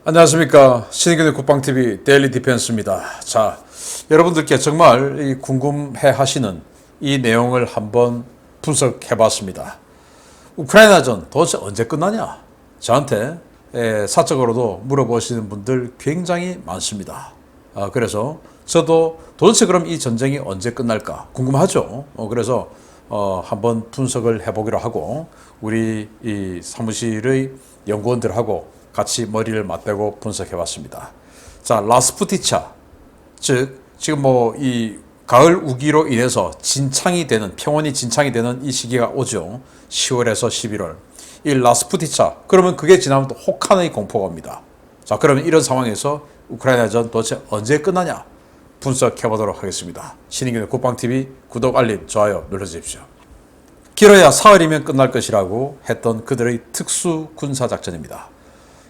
안녕하십니까. 신의균의 국방TV 데일리 디펜스입니다. 자, 여러분들께 정말 궁금해 하시는 이 내용을 한번 분석해 봤습니다. 우크라이나전 도대체 언제 끝나냐? 저한테 사적으로도 물어보시는 분들 굉장히 많습니다. 그래서 저도 도대체 그럼 이 전쟁이 언제 끝날까 궁금하죠. 그래서 한번 분석을 해보기로 하고 우리 이 사무실의 연구원들하고 같이 머리를 맞대고 분석해 봤습니다. 자, 라스푸티차, 즉 지금 뭐 이 가을 우기로 인해서 진창이 되는, 평원이 진창이 되는 이 시기가 오죠. 10월에서 11월. 이 라스푸티차, 그러면 그게 지나면 또 혹한의 공포가 옵니다. 자, 그러면 이런 상황에서 우크라이나전 도대체 언제 끝나냐? 분석해 보도록 하겠습니다. 신인균의 국방TV 구독, 알림, 좋아요 눌러주십시오. 길어야 사흘이면 끝날 것이라고 했던 그들의 특수 군사작전입니다.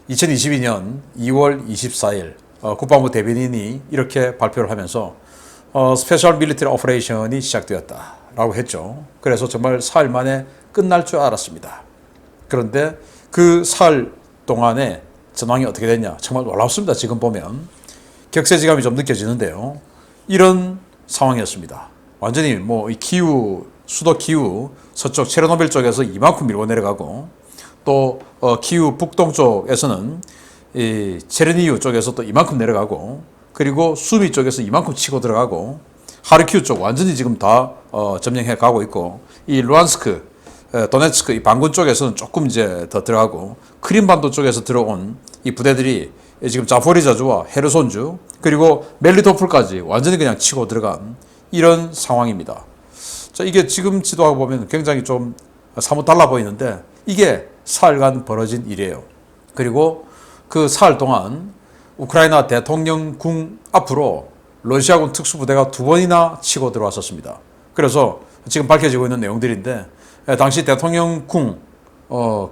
2022년 2월 24일 국방부 대변인이 이렇게 발표를 하면서 스페셜 밀리터리 오퍼레이션이 시작되었다라고 했죠. 그래서 정말 사흘 만에 끝날 줄 알았습니다. 그런데 그 사흘 동안에 전황이 어떻게 됐냐? 정말 놀랍습니다. 지금 보면 격세지감이 좀 느껴지는데요. 이런 상황이었습니다. 완전히 뭐 이 키우, 수도 키우 서쪽 체르노빌 쪽에서 이만큼 밀고 내려가고, 또 키우 북동쪽에서는 이 체르니우 쪽에서 또 이만큼 내려가고, 그리고 수미 쪽에서 이만큼 치고 들어가고, 하르키우 쪽 완전히 지금 다 점령해 가고 있고, 이 루안스크, 도네츠크 이 반군 쪽에서는 조금 이제 더 들어가고, 크림반도 쪽에서 들어온 이 부대들이 지금 자포리자주와 헤르손주 그리고 멜리토폴까지 완전히 그냥 치고 들어간 이런 상황입니다. 자, 이게 지금 지도하고 보면 굉장히 좀 사뭇 달라 보이는데 이게 사흘간 벌어진 일이에요. 그리고 그 사흘 동안 우크라이나 대통령궁 앞으로 러시아군 특수부대가 2번이나 치고 들어왔었습니다. 그래서 지금 밝혀지고 있는 내용들인데, 당시 대통령궁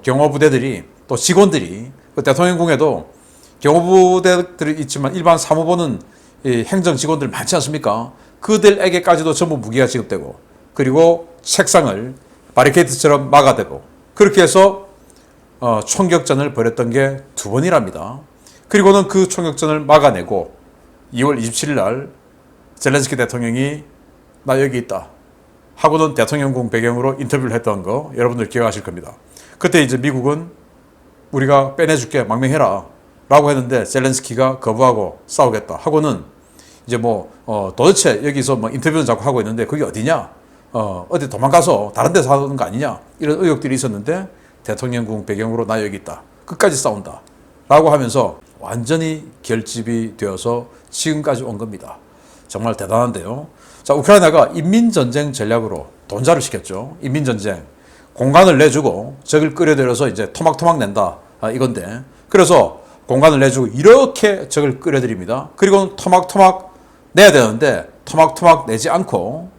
경호부대들이 또 직원들이, 그 대통령궁에도 경호부대들이 있지만 일반 사무보는 행정 직원들 많지 않습니까? 그들에게까지도 전부 무기가 지급되고, 그리고 책상을 바리케이트처럼 막아대고, 그렇게 해서 총격전을 벌였던 게 2번이랍니다. 그리고는 그 총격전을 막아내고 2월 27일 날 젤렌스키 대통령이 나 여기 있다 하고는 대통령궁 배경으로 인터뷰를 했던 거 여러분들 기억하실 겁니다. 그때 이제 미국은 우리가 빼내줄게, 망명해라 라고 했는데 젤렌스키가 거부하고 싸우겠다 하고는 이제 뭐 도대체 여기서 뭐 인터뷰는 자꾸 하고 있는데 그게 어디냐? 어디 도망가서 다른 데서 하는 거 아니냐? 이런 의혹들이 있었는데 대통령궁 배경으로 나 여기 있다, 끝까지 싸운다 라고 하면서 완전히 결집이 되어서 지금까지 온 겁니다. 정말 대단한데요. 자, 우크라이나가 인민전쟁 전략으로 돈자를 시켰죠. 인민전쟁, 공간을 내주고 적을 끌어들여서 이제 토막토막 낸다, 이건데, 그래서 공간을 내주고 이렇게 적을 끌어들입니다. 그리고 토막토막 내야 되는데 토막토막 내지 않고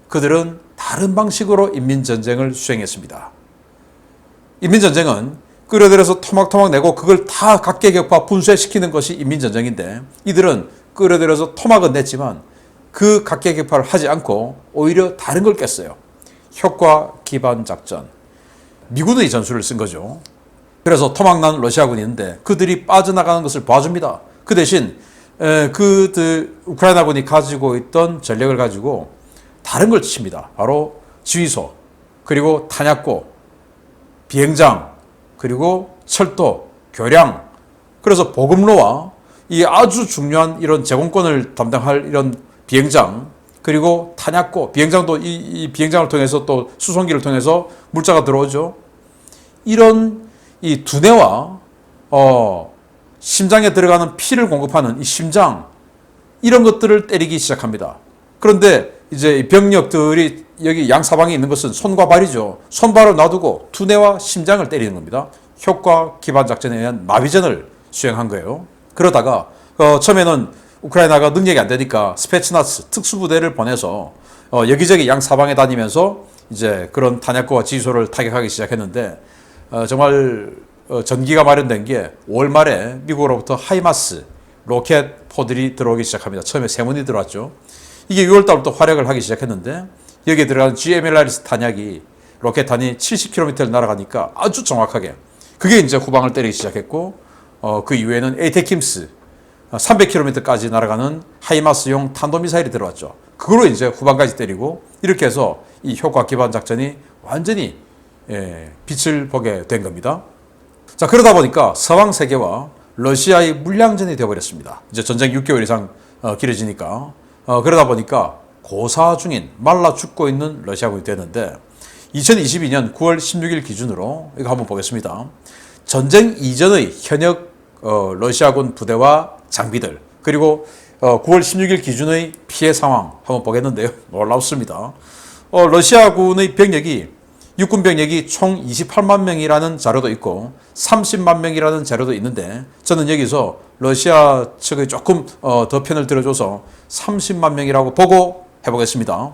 그들은 다른 방식으로 인민전쟁을 수행했습니다. 인민전쟁은 끌어들여서 토막토막 내고 그걸 다 각계격파 분쇄시키는 것이 인민전쟁인데, 이들은 끌어들여서 토막은 냈지만 그 각계격파를 하지 않고 오히려 다른 걸 깼어요. 효과 기반 작전. 미군은 이 전술을 쓴 거죠. 그래서 토막난 러시아군이 있는데 그들이 빠져나가는 것을 봐줍니다. 그 대신 그들 우크라이나군이 가지고 있던 전력을 가지고 다른 걸 칩니다. 바로 지휘소, 그리고 탄약고, 비행장, 그리고 철도, 교량. 그래서 보급로와 이 아주 중요한 이런 제공권을 담당할 이런 비행장, 그리고 탄약고, 비행장도 이 비행장을 통해서 또 수송기를 통해서 물자가 들어오죠. 이런 이 두뇌와 심장에 들어가는 피를 공급하는 이 심장, 이런 것들을 때리기 시작합니다. 그런데 이제 병력들이 여기 양사방에 있는 것은 손과 발이죠. 손발을 놔두고 두뇌와 심장을 때리는 겁니다. 효과 기반 작전에 의한 마비전을 수행한 거예요. 그러다가 처음에는 우크라이나가 능력이 안 되니까 스페츠나스 특수부대를 보내서 여기저기 양사방에 다니면서 이제 그런 탄약고와 지휘소를 타격하기 시작했는데, 정말 전기가 마련된 게 5월 말에 미국으로부터 하이마스 로켓 포들이 들어오기 시작합니다. 처음에 3문이 들어왔죠. 이게 6월 달부터 활약을 하기 시작했는데, 여기에 들어간 GMLRS 탄약이, 로켓탄이 70km를 날아가니까 아주 정확하게, 그게 이제 후방을 때리기 시작했고, 그 이후에는 에이테킴스 300km까지 날아가는 하이마스용 탄도미사일이 들어왔죠. 그걸로 이제 후반까지 때리고 이렇게 해서 이 효과 기반 작전이 완전히 빛을 보게 된 겁니다. 자, 그러다 보니까 서방 세계와 러시아의 물량전이 되어버렸습니다. 이제 전쟁 6개월 이상 길어지니까 그러다 보니까 고사 중인 말라 죽고 있는 러시아군이 되는데 2022년 9월 16일 기준으로 이거 한번 보겠습니다. 전쟁 이전의 현역 러시아군 부대와 장비들 그리고 9월 16일 기준의 피해 상황 한번 보겠는데요. 놀랍습니다. 러시아군의 병력이 육군 병력이 총 28만 명이라는 자료도 있고 30만 명이라는 자료도 있는데 저는 여기서 러시아 측의 조금 더 편을 들어줘서 30만 명이라고 보고 해보겠습니다.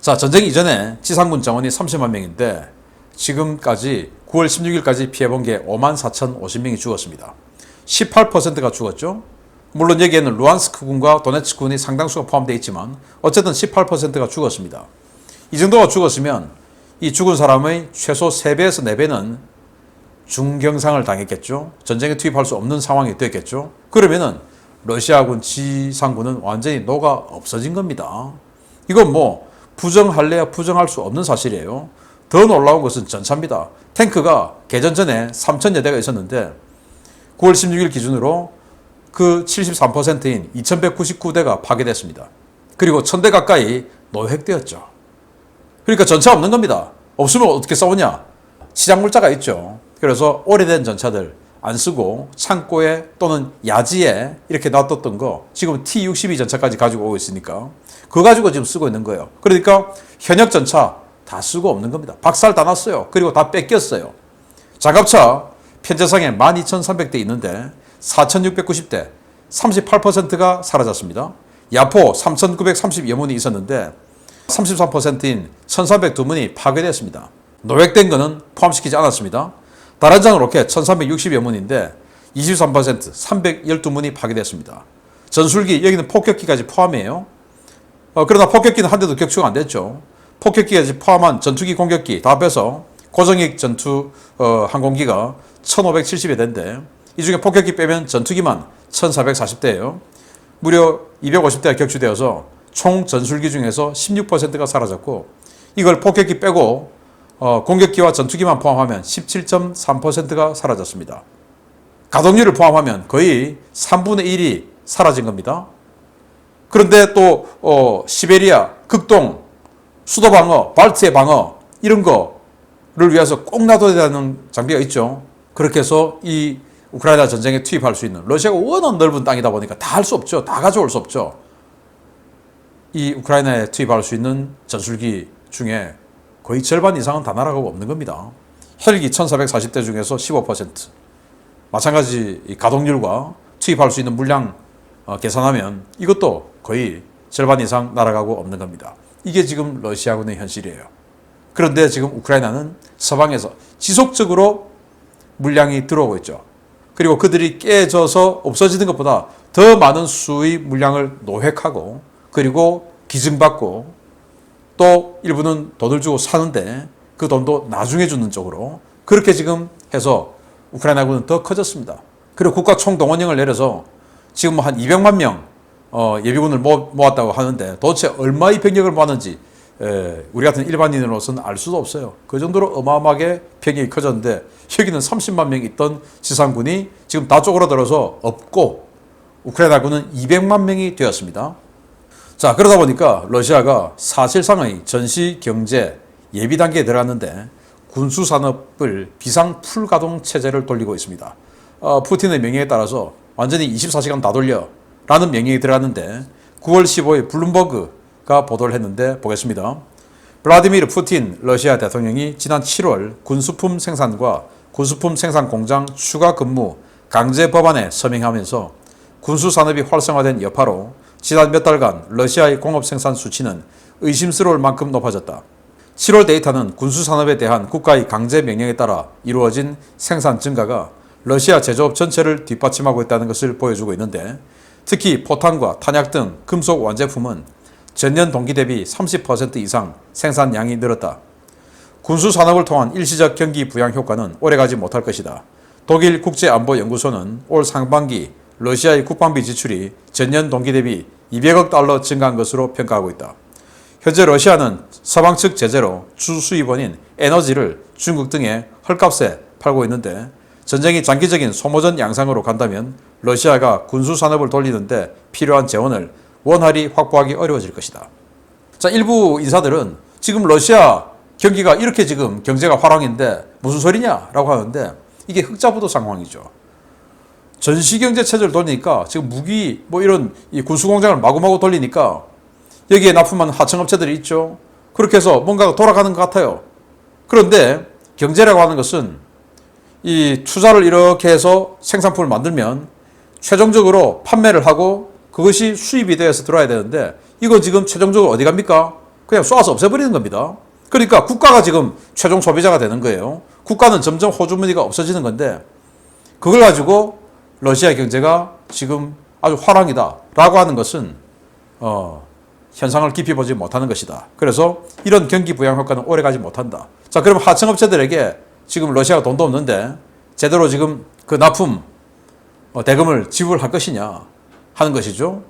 자, 전쟁 이전에 지상군 정원이 30만 명인데 지금까지 9월 16일까지 피해본 게 54,050명이 죽었습니다. 18%가 죽었죠. 물론 여기에는 루안스크군과 도네츠크군이 상당수가 포함되어 있지만 어쨌든 18%가 죽었습니다. 이 정도가 죽었으면 이 죽은 사람의 최소 3배에서 4배는 중경상을 당했겠죠. 전쟁에 투입할 수 없는 상황이 됐겠죠. 그러면은 러시아군 지상군은 완전히 녹아 없어진 겁니다. 이건 뭐 부정할래야 부정할 수 없는 사실이에요. 더 놀라운 것은 전차입니다. 탱크가 개전 전에 3,000여 대가 있었는데 9월 16일 기준으로 그 73%인 2,199대가 파괴됐습니다. 그리고 1,000대 가까이 노획되었죠. 그러니까 전차 없는 겁니다. 없으면 어떻게 싸우냐? 치장물자가 있죠. 그래서 오래된 전차들 안 쓰고 창고에 또는 야지에 이렇게 놔뒀던 거 지금 T-62 전차까지 가지고 오고 있으니까 그거 가지고 지금 쓰고 있는 거예요. 그러니까 현역 전차 다 쓰고 없는 겁니다. 박살 다 났어요. 그리고 다 뺏겼어요. 장갑차 편제상에 12,300대 있는데 4,690대 38%가 사라졌습니다. 야포 3,930여 문이 있었는데 33%인 1,302문이 파괴됐습니다. 노획된 것은 포함시키지 않았습니다. 다란장 로켓 1,360여 문인데 23% 312문이 파괴됐습니다. 전술기 여기는 폭격기까지 포함이에요. 그러나 폭격기는 한 대도 격추가 안 됐죠. 폭격기까지 포함한 전투기 공격기 다 빼서 고정익 전투 항공기가 1,570여 대인데 이 중에 폭격기 빼면 전투기만 1,440대예요. 무려 250대가 격추되어서 총 전술기 중에서 16%가 사라졌고 이걸 폭격기 빼고 공격기와 전투기만 포함하면 17.3%가 사라졌습니다. 가동률을 포함하면 거의 3분의 1이 사라진 겁니다. 그런데 또 시베리아, 극동, 수도 방어, 발트해 방어 이런 거를 위해서 꼭 놔둬야 되는 장비가 있죠. 그렇게 해서 이 우크라이나 전쟁에 투입할 수 있는 러시아가 워낙 넓은 땅이다 보니까 다 할 수 없죠. 다 가져올 수 없죠. 이 우크라이나에 투입할 수 있는 전술기 중에 거의 절반 이상은 다 날아가고 없는 겁니다. 헬기 1,440대 중에서 15%. 마찬가지 가동률과 투입할 수 있는 물량 계산하면 이것도 거의 절반 이상 날아가고 없는 겁니다. 이게 지금 러시아군의 현실이에요. 그런데 지금 우크라이나는 서방에서 지속적으로 물량이 들어오고 있죠. 그리고 그들이 깨져서 없어지는 것보다 더 많은 수의 물량을 노획하고 그리고 기증받고 또 일부는 돈을 주고 사는데 그 돈도 나중에 주는 쪽으로 그렇게 지금 해서 우크라이나군은 더 커졌습니다. 그리고 국가 총동원령을 내려서 지금 한 200만 명 예비군을 모았다고 하는데 도대체 얼마의 병력을 모았는지 우리 같은 일반인으로서는 알 수도 없어요. 그 정도로 어마어마하게 병력이 커졌는데 여기는 30만 명 있던 지상군이 지금 다 쪼그라들어서 없고 우크라이나군은 200만 명이 되었습니다. 자, 그러다 보니까 러시아가 사실상의 전시 경제 예비 단계에 들어갔는데 군수 산업을 비상 풀가동 체제를 돌리고 있습니다. 푸틴의 명령에 따라서 완전히 24시간 다 돌려 라는 명령이 들어갔는데 9월 15일 블룸버그가 보도를 했는데 보겠습니다. 블라디미르 푸틴 러시아 대통령이 지난 7월 군수품 생산과 군수품 생산 공장 추가 근무 강제 법안에 서명하면서 군수 산업이 활성화된 여파로 지난 몇 달간 러시아의 공업 생산 수치는 의심스러울 만큼 높아졌다. 7월 데이터는 군수 산업에 대한 국가의 강제 명령에 따라 이루어진 생산 증가가 러시아 제조업 전체를 뒷받침하고 있다는 것을 보여주고 있는데 특히 포탄과 탄약 등 금속 완제품은 전년 동기 대비 30% 이상 생산량이 늘었다. 군수 산업을 통한 일시적 경기 부양 효과는 오래가지 못할 것이다. 독일 국제안보연구소는 올 상반기 러시아의 국방비 지출이 전년 동기 대비 200억 달러 증가한 것으로 평가하고 있다. 현재 러시아는 서방 측 제재로 주수입원인 에너지를 중국 등에 헐값에 팔고 있는데 전쟁이 장기적인 소모전 양상으로 간다면 러시아가 군수 산업을 돌리는데 필요한 재원을 원활히 확보하기 어려워질 것이다. 자, 일부 인사들은 지금 러시아 경기가 이렇게 지금 경제가 화랑인데 무슨 소리냐라고 하는데 이게 흑자부도 상황이죠. 전시경제 체제를 돌리니까 지금 무기 뭐 이런 이 군수공장을 마구마구 돌리니까 여기에 납품하는 하청업체들이 있죠. 그렇게 해서 뭔가가 돌아가는 것 같아요. 그런데 경제라고 하는 것은 이 투자를 이렇게 해서 생산품을 만들면 최종적으로 판매를 하고 그것이 수입이 되어서 들어와야 되는데 이거 지금 최종적으로 어디 갑니까? 그냥 쏘아서 없애버리는 겁니다. 그러니까 국가가 지금 최종 소비자가 되는 거예요. 국가는 점점 호주머니가 없어지는 건데 그걸 가지고 러시아 경제가 지금 아주 화랑이다 라고 하는 것은 현상을 깊이 보지 못하는 것이다. 그래서 이런 경기 부양 효과는 오래가지 못한다. 자, 그럼 하청업체들에게 지금 러시아가 돈도 없는데 제대로 지금 그 납품 대금을 지불할 것이냐 하는 것이죠.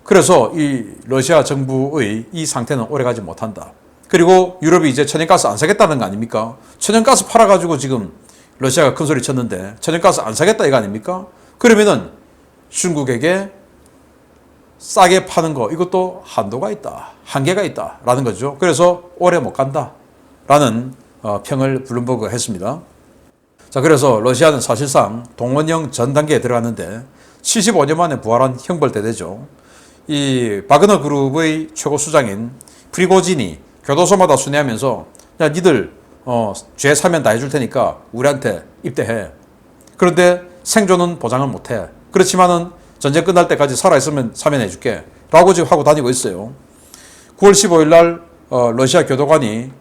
그래서 이 러시아 정부의 이 상태는 오래가지 못한다. 그리고 유럽이 이제 천연가스 안 사겠다는 거 아닙니까? 천연가스 팔아가지고 지금 러시아가 큰 소리 쳤는데 천연가스 안 사겠다 이거 아닙니까? 그러면은 중국에게 싸게 파는 거 이것도 한도가 있다. 한계가 있다. 라는 거죠. 그래서 오래 못 간다. 라는 평을 블룸버그가 했습니다. 자, 그래서 러시아는 사실상 동원령 전 단계에 들어갔는데 75년 만에 부활한 형벌대대죠. 이 바그너 그룹의 최고 수장인 프리고진이 교도소마다 순회하면서 야 니들 죄 사면 다 해줄 테니까 우리한테 입대해. 그런데 생존은 보장을 못해. 그렇지만은 전쟁 끝날 때까지 살아있으면 사면해줄게 라고 지금 하고 다니고 있어요. 9월 15일 날 러시아 교도관이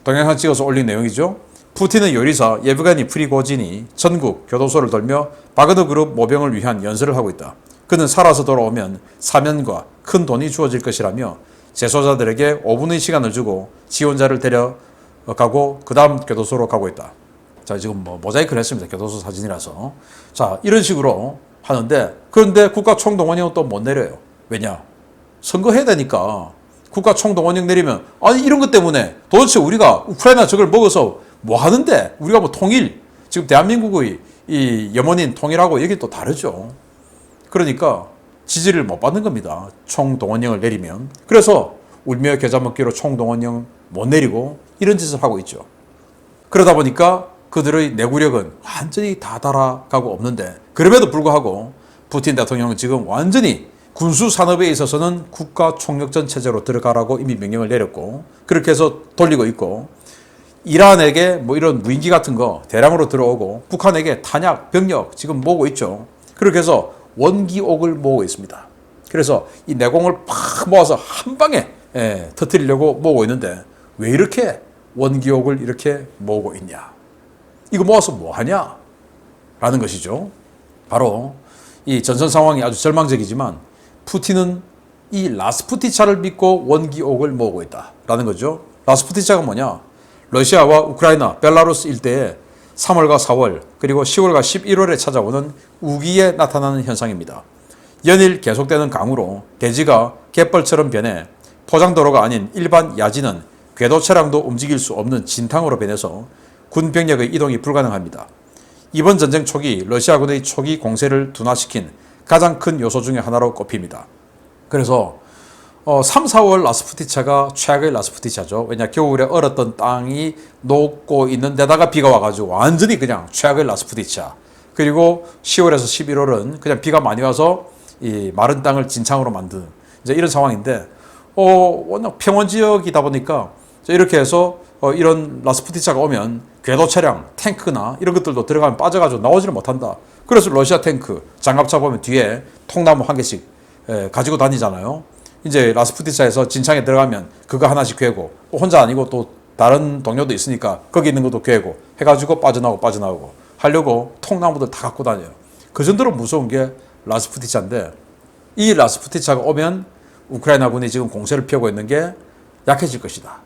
동영상 찍어서 올린 내용이죠. 푸틴의 요리사 예브가니 프리고진이 전국 교도소를 돌며 바그너 그룹 모병을 위한 연설을 하고 있다. 그는 살아서 돌아오면 사면과 큰 돈이 주어질 것이라며 재소자들에게 5분의 시간을 주고 지원자를 데려가고 그 다음 교도소로 가고 있다. 자, 지금 뭐 모자이크를 했습니다. 교도소 사진이라서. 자, 이런 식으로 하는데 그런데 국가 총동원령은 또 못 내려요. 왜냐? 선거해야 되니까 국가 총동원령 내리면 아니 이런 것 때문에 도대체 우리가 우크라이나 적을 먹어서 뭐 하는데 우리가 뭐 통일 지금 대한민국의 이 염원인 통일하고 여기 또 다르죠. 그러니까 지지를 못 받는 겁니다. 총동원령을 내리면. 그래서 울며 겨자 먹기로 총동원령 못 내리고 이런 짓을 하고 있죠. 그러다 보니까 그들의 내구력은 완전히 다 달아가고 없는데 그럼에도 불구하고 푸틴 대통령은 지금 완전히 군수 산업에 있어서는 국가 총력전 체제로 들어가라고 이미 명령을 내렸고 그렇게 해서 돌리고 있고 이란에게 뭐 이런 무인기 같은 거 대량으로 들어오고 북한에게 탄약, 병력 지금 모으고 있죠. 그렇게 해서 원기옥을 모으고 있습니다. 그래서 이 내공을 팍 모아서 한 방에 터뜨리려고 모으고 있는데 왜 이렇게 원기옥을 이렇게 모으고 있냐? 이거 모아서 뭐 하냐? 라는 것이죠. 바로 이 전선 상황이 아주 절망적이지만 푸틴은 이 라스푸티차를 믿고 원기옥을 모으고 있다. 라는 거죠. 라스푸티차가 뭐냐? 러시아와 우크라이나, 벨라루스 일대에 3월과 4월 그리고 10월과 11월에 찾아오는 우기에 나타나는 현상입니다. 연일 계속되는 강우로 대지가 갯벌처럼 변해 포장도로가 아닌 일반 야지는 궤도 차량도 움직일 수 없는 진탕으로 변해서 군 병력의 이동이 불가능합니다. 이번 전쟁 초기 러시아군의 초기 공세를 둔화시킨 가장 큰 요소 중에 하나로 꼽힙니다. 그래서 3, 4월 라스푸티차가 최악의 라스푸티차죠. 왜냐 겨울에 얼었던 땅이 녹고 있는 데다가 비가 와가지고 완전히 그냥 최악의 라스푸티차. 그리고 10월에서 11월은 그냥 비가 많이 와서 이 마른 땅을 진창으로 만든 이제 이런 상황인데 워낙 평원 지역이다 보니까 이렇게 해서 이런 라스푸티차가 오면 궤도 차량, 탱크나 이런 것들도 들어가면 빠져가지고 나오지를 못한다. 그래서 러시아 탱크, 장갑차 보면 뒤에 통나무 한 개씩 가지고 다니잖아요. 이제 라스푸티차에서 진창에 들어가면 그거 하나씩 괴고 혼자 아니고 또 다른 동료도 있으니까 거기 있는 것도 괴고 해가지고 빠져나오고 하려고 통나무들 다 갖고 다녀요. 그 정도로 무서운 게 라스푸티차인데 이 라스푸티차가 오면 우크라이나군이 지금 공세를 펴고 있는 게 약해질 것이다.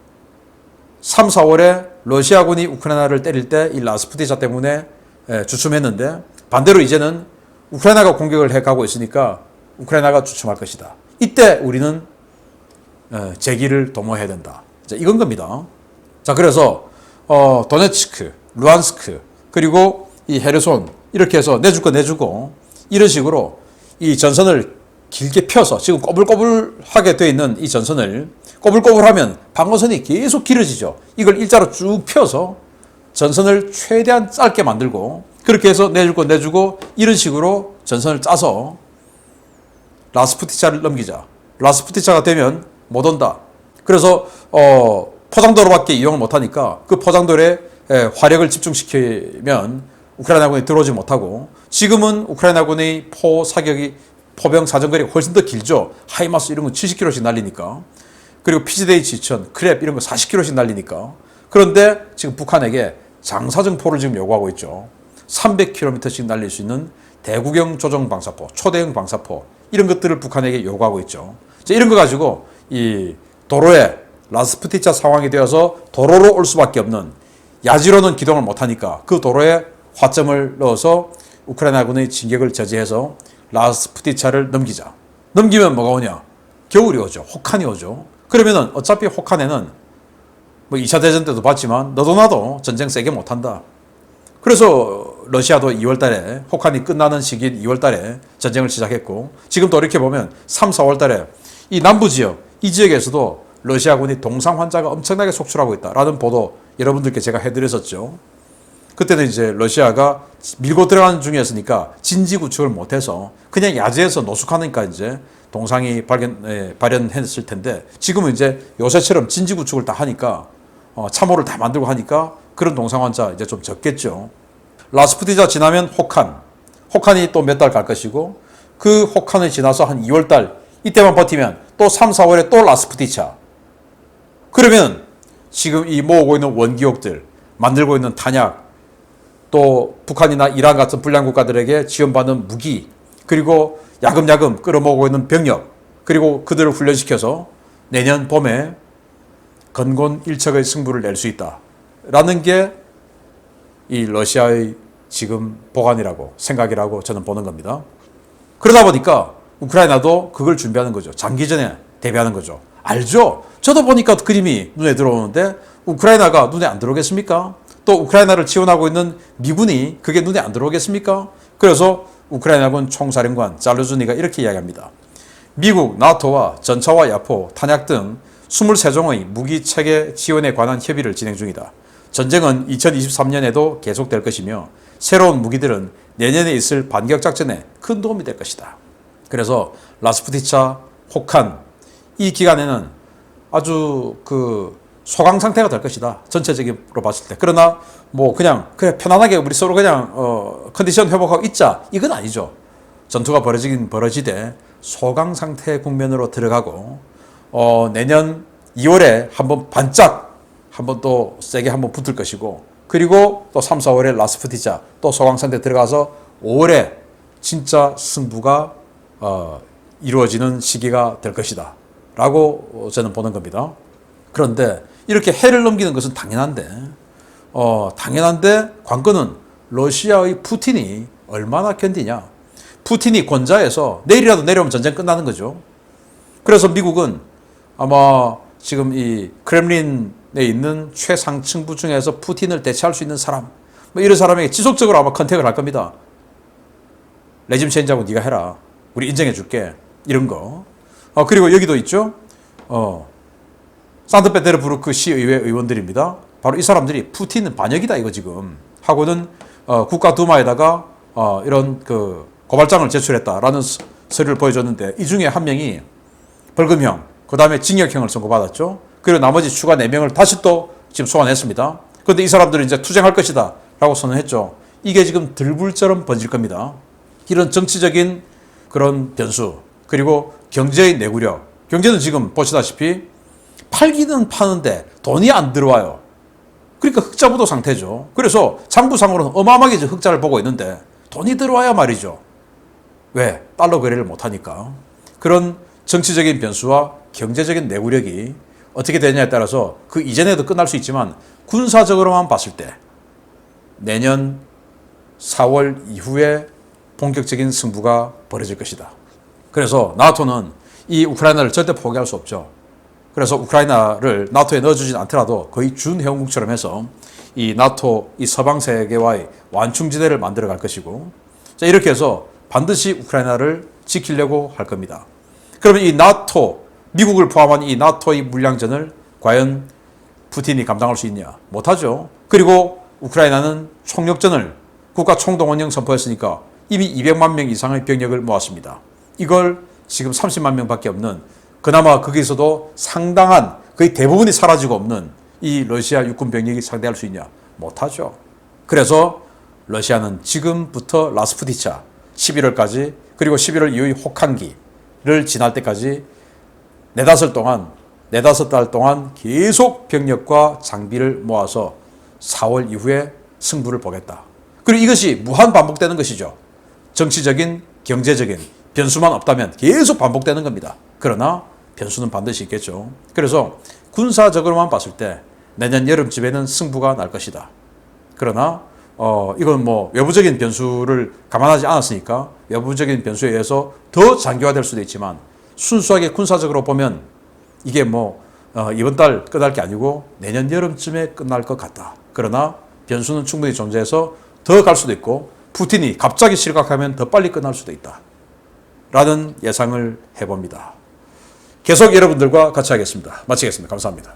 3, 4월에 러시아군이 우크라이나를 때릴 때 이 라스푸티차 때문에 주춤했는데 반대로 이제는 우크라이나가 공격을 해가고 있으니까 우크라이나가 주춤할 것이다. 이때 우리는 제기를 도모해야 된다. 이건 겁니다. 자, 그래서 도네츠크, 루안스크, 그리고 이 헤르손 이렇게 해서 내줄 거 내주고 이런 식으로 이 전선을 길게 펴서 지금 꼬불꼬불하게 되어 있는 이 전선을 꼬불꼬불하면 방어선이 계속 길어지죠. 이걸 일자로 쭉 펴서 전선을 최대한 짧게 만들고 그렇게 해서 내줄 거 내주고 이런 식으로 전선을 짜서 라스푸티차를 넘기자. 라스푸티차가 되면 못 온다. 그래서 포장도로밖에 이용을 못하니까 그 포장도로에 화력을 집중시키면 우크라이나군이 들어오지 못하고 지금은 우크라이나군의 포병 사정거리가 훨씬 더 길죠. 하이마스 이런 거 70km씩 날리니까. 그리고 PZH-2000, 크랩 이런 거 40km씩 날리니까. 그런데 지금 북한에게 장사정포를 지금 요구하고 있죠. 300km씩 날릴 수 있는 대구경 조정 방사포, 초대형 방사포 이런 것들을 북한에게 요구하고 있죠. 이런 거 가지고 이 도로에 라스푸티차 상황이 되어서 도로로 올 수밖에 없는 야지로는 기동을 못하니까 그 도로에 화점을 넣어서 우크라이나군의 진격을 저지해서 라스푸티차를 넘기자. 넘기면 뭐가 오냐? 겨울이 오죠. 혹한이 오죠. 그러면은 어차피 혹한에는 뭐 2차 대전 때도 봤지만 너도 나도 전쟁 세게 못한다. 그래서 러시아도 2월 달에 혹한이 끝나는 시기인 2월 달에 전쟁을 시작했고 지금 돌이켜보면 3, 4월 달에 이 남부 지역, 이 지역에서도 러시아군이 동상 환자가 엄청나게 속출하고 있다라는 보도 여러분들께 제가 해드렸었죠. 그때는 이제 러시아가 밀고 들어가는 중이었으니까 진지 구축을 못해서 그냥 야지에서 노숙하니까 이제 동상이 발현했을 텐데 지금은 이제 요새처럼 진지 구축을 다 하니까 참호를 다 만들고 하니까 그런 동상 환자 이제 좀 적겠죠. 라스푸티차 지나면 혹한이 또 몇 달 갈 것이고 그 혹한을 지나서 한 2월 달 이때만 버티면 또 3, 4월에 또 라스푸티차. 그러면 지금 이 모으고 있는 원기옥들 만들고 있는 탄약 또 북한이나 이란 같은 불량 국가들에게 지원받는 무기 그리고 야금야금 끌어모으고 있는 병력 그리고 그들을 훈련시켜서 내년 봄에 건곤일척의 승부를 낼 수 있다라는 게 이 러시아의 지금 보관이라고 생각이라고 저는 보는 겁니다. 그러다 보니까 우크라이나도 그걸 준비하는 거죠. 장기전에 대비하는 거죠. 알죠? 저도 보니까 그림이 눈에 들어오는데 우크라이나가 눈에 안 들어오겠습니까? 또 우크라이나를 지원하고 있는 미군이 그게 눈에 안 들어오겠습니까? 그래서 우크라이나군 총사령관 잘루즈니가 이렇게 이야기합니다. 미국, 나토와 전차와 야포, 탄약 등 23종의 무기 체계 지원에 관한 협의를 진행 중이다. 전쟁은 2023년에도 계속될 것이며 새로운 무기들은 내년에 있을 반격 작전에 큰 도움이 될 것이다. 그래서 라스푸티차, 혹한 이 기간에는 아주 소강 상태가 될 것이다. 전체적으로 봤을 때. 그러나 뭐 그냥 그래 편안하게 우리 서로 그냥 컨디션 회복하고 있자 이건 아니죠. 전투가 벌어지긴 벌어지되 소강 상태 국면으로 들어가고 내년 2월에 한번 반짝 한번 또 세게 한번 붙을 것이고 그리고 또 3, 4월에 라스푸티차 또 소강 상태 들어가서 5월에 진짜 승부가 이루어지는 시기가 될 것이다 라고 저는 보는 겁니다. 그런데 이렇게 해를 넘기는 것은 당연한데 관건은 러시아의 푸틴이 얼마나 견디냐. 푸틴이 권좌해서 내일이라도 내려오면 전쟁 끝나는 거죠. 그래서 미국은 아마 지금 이 크렘린에 있는 최상층부 중에서 푸틴을 대체할 수 있는 사람 뭐 이런 사람에게 지속적으로 아마 컨택을 할 겁니다. 레짐 체인지하고 네가 해라. 우리 인정해 줄게. 이런 거. 그리고 여기도 있죠. 산트페테르부르크 시의회 의원들입니다. 바로 이 사람들이 푸틴은 반역이다 이거 지금 하고는 국가두마에다가 이런 고발장을 제출했다라는 서류를 보여줬는데 이 중에 한 명이 벌금형, 그 다음에 징역형을 선고받았죠. 그리고 나머지 추가 4명을 다시 또 지금 소환했습니다. 그런데 이 사람들은 이제 투쟁할 것이다 라고 선언했죠. 이게 지금 들불처럼 번질 겁니다. 이런 정치적인 그런 변수 그리고 경제의 내구력. 경제는 지금 보시다시피 팔기는 파는데 돈이 안 들어와요. 그러니까 흑자부도 상태죠. 그래서 장부상으로는 어마어마하게 흑자를 보고 있는데 돈이 들어와야 말이죠. 왜? 달러 거래를 못하니까. 그런 정치적인 변수와 경제적인 내구력이 어떻게 되냐에 따라서 그 이전에도 끝날 수 있지만 군사적으로만 봤을 때 내년 4월 이후에 본격적인 승부가 벌어질 것이다. 그래서 나토는 이 우크라이나를 절대 포기할 수 없죠. 그래서 우크라이나를 나토에 넣어주진 않더라도 거의 준회원국처럼 해서 이 나토, 이 서방 세계와의 완충지대를 만들어 갈 것이고, 자, 이렇게 해서 반드시 우크라이나를 지키려고 할 겁니다. 그러면 이 나토, 미국을 포함한 이 나토의 물량전을 과연 푸틴이 감당할 수 있냐? 못하죠. 그리고 우크라이나는 총력전을 국가 총동원령 선포했으니까 이미 200만 명 이상의 병력을 모았습니다. 이걸 지금 30만 명밖에 없는, 그나마 거기서도 상당한, 거의 대부분이 사라지고 없는 이 러시아 육군 병력이 상대할 수 있냐? 못하죠. 그래서 러시아는 지금부터 라스푸티차 11월까지, 그리고 11월 이후의 혹한기를 지날 때까지 네다섯 달 동안 계속 병력과 장비를 모아서 4월 이후에 승부를 보겠다. 그리고 이것이 무한 반복되는 것이죠. 정치적인, 경제적인 변수만 없다면 계속 반복되는 겁니다. 그러나 변수는 반드시 있겠죠. 그래서 군사적으로만 봤을 때 내년 여름쯤에는 승부가 날 것이다. 그러나 이건 뭐 외부적인 변수를 감안하지 않았으니까 외부적인 변수에 의해서 더 장기화될 수도 있지만, 순수하게 군사적으로 보면 이게 뭐 이번 달 끝날 게 아니고 내년 여름쯤에 끝날 것 같다. 그러나 변수는 충분히 존재해서 더 갈 수도 있고, 푸틴이 갑자기 실각하면 더 빨리 끝날 수도 있다. 라는 예상을 해봅니다. 계속 여러분들과 같이 하겠습니다. 마치겠습니다. 감사합니다.